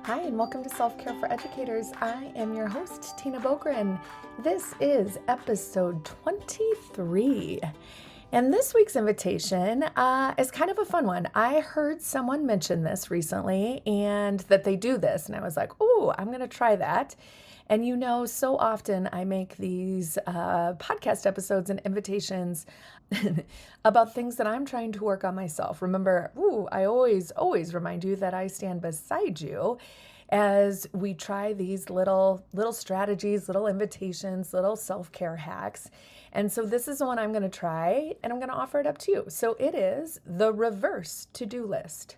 Hi, and welcome to Self-Care for Educators. I am your host, Tina Bogren. This is episode 23. And this week's invitation is kind of a fun one. I heard someone mention this recently and that they do this. And I was like, oh, I'm going to try that. And so often I make these podcast episodes and invitations about things that I'm trying to work on myself. Remember, I always remind you that I stand beside you as we try these little strategies, little invitations, little self-care hacks. And so this is the one I'm going to try, and I'm going to offer it up to you. So it is the reverse to-do list.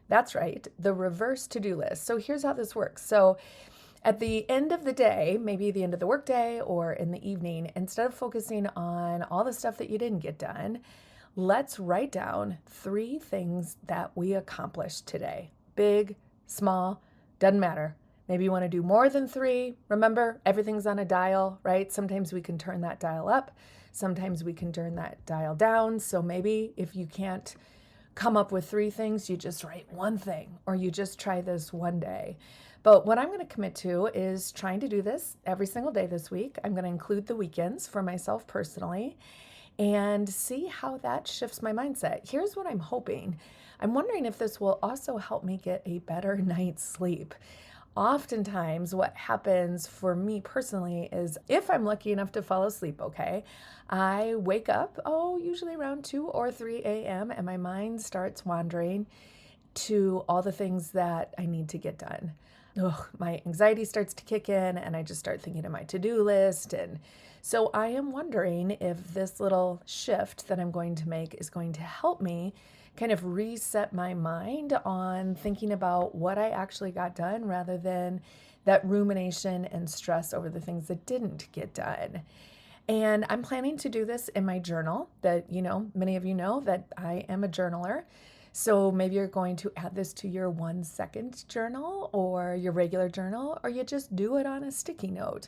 That's right, the reverse to-do list. So here's how this works. So at the end of the day, maybe the end of the workday or in the evening, instead of focusing on all the stuff that you didn't get done, let's write down 3 things that we accomplished today. Big, small, doesn't matter. Maybe you want to do more than 3. Remember, everything's on a dial, right? Sometimes we can turn that dial up. Sometimes we can turn that dial down. So maybe if you can't come up with 3 things, you just write 1 thing, or you just try this one day. But what I'm going to commit to is trying to do this every single day this week. I'm going to include the weekends for myself personally and see how that shifts my mindset. Here's what I'm hoping. I'm wondering if this will also help me get a better night's sleep. Oftentimes, what happens for me personally is if I'm lucky enough to fall asleep, I wake up, usually around 2 or 3 a.m., and my mind starts wandering to all the things that I need to get done. My anxiety starts to kick in, and I just start thinking of my to-do list. And so I am wondering if this little shift that I'm going to make is going to help me kind of reset my mind on thinking about what I actually got done rather than that rumination and stress over the things that didn't get done. And I'm planning to do this in my journal that, many of you know that I am a journaler. So maybe you're going to add this to your 1-second journal or your regular journal, or you just do it on a sticky note.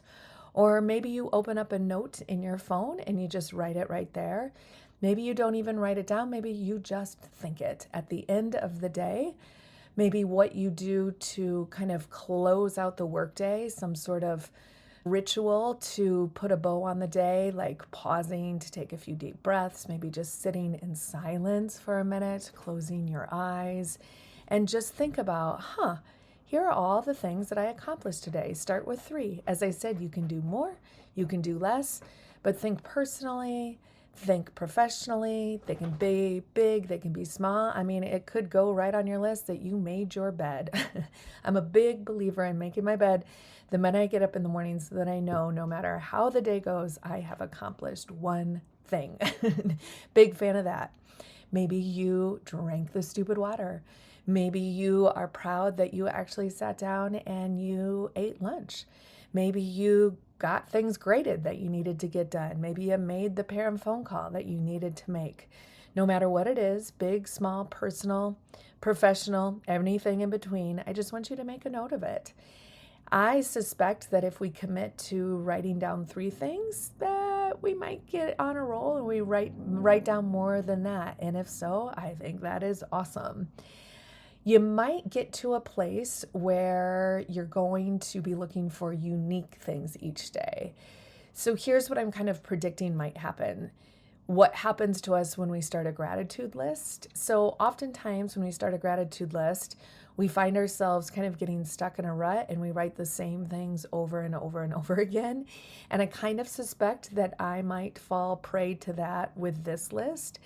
Or maybe you open up a note in your phone and you just write it right there. Maybe you don't even write it down. Maybe you just think it at the end of the day. Maybe what you do to kind of close out the workday, some sort of ritual to put a bow on the day, like pausing to take a few deep breaths, maybe just sitting in silence for a minute, closing your eyes, and just think about, here are all the things that I accomplished today. Start with 3. As I said, you can do more, you can do less, but think personally, think professionally. They can be big, they can be small. I mean, it could go right on your list that you made your bed. I'm a big believer in making my bed the minute I get up in the morning so that I know no matter how the day goes, I have accomplished 1 thing. Big fan of that. Maybe you drank the stupid water. Maybe you are proud that you actually sat down and you ate lunch. Maybe you got things graded that you needed to get done. Maybe you made the parent phone call that you needed to make. No matter what it is, big, small, personal, professional, anything in between, I just want you to make a note of it. I suspect that if we commit to writing down 3 things, that we might get on a roll and we write down more than that. And if so, I think that is awesome. You might get to a place where you're going to be looking for unique things each day. So here's what I'm kind of predicting might happen. What happens to us when we start a gratitude list? So oftentimes when we start a gratitude list, we find ourselves kind of getting stuck in a rut and we write the same things over and over and over again. And I kind of suspect that I might fall prey to that with this list.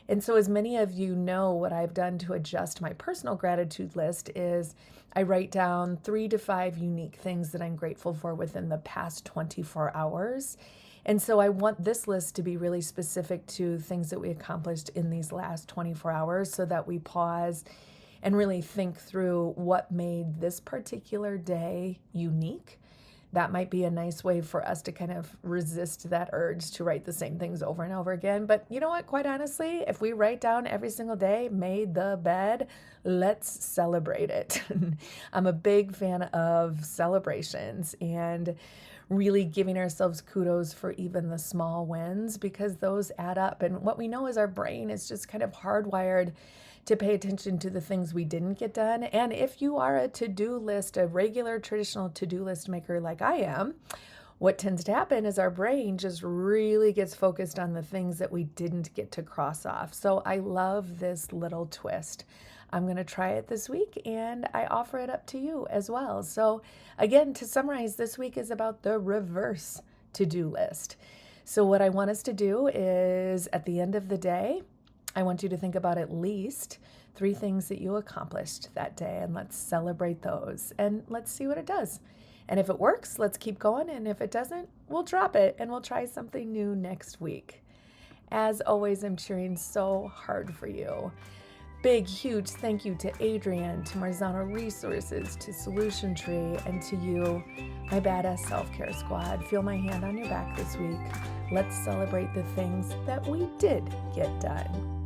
And so as many of you know, what I've done to adjust my personal gratitude list is I write down 3 to 5 unique things that I'm grateful for within the past 24 hours. And so I want this list to be really specific to things that we accomplished in these last 24 hours so that we pause and really think through what made this particular day unique. That might be a nice way for us to kind of resist that urge to write the same things over and over again. But you know what? Quite honestly, if we write down every single day, made the bed, let's celebrate it. I'm a big fan of celebrations and really giving ourselves kudos for even the small wins because those add up. And what we know is our brain is just kind of hardwired to pay attention to the things we didn't get done. And if you are a regular traditional to-do list maker like I am, what tends to happen is our brain just really gets focused on the things that we didn't get to cross off. So I love this little twist. I'm going to try it this week, and I offer it up to you as well. So again, to summarize, this week is about the reverse to-do list. So what I want us to do is, at the end of the day, I want you to think about at least 3 things that you accomplished that day, and let's celebrate those, and let's see what it does. And if it works, let's keep going. And if it doesn't, we'll drop it and we'll try something new next week. As always, I'm cheering so hard for you. Big, huge thank you to Adrienne, to Marzano Resources, to Solution Tree, and to you, my Badass Self-Care Squad. Feel my hand on your back this week. Let's celebrate the things that we did get done.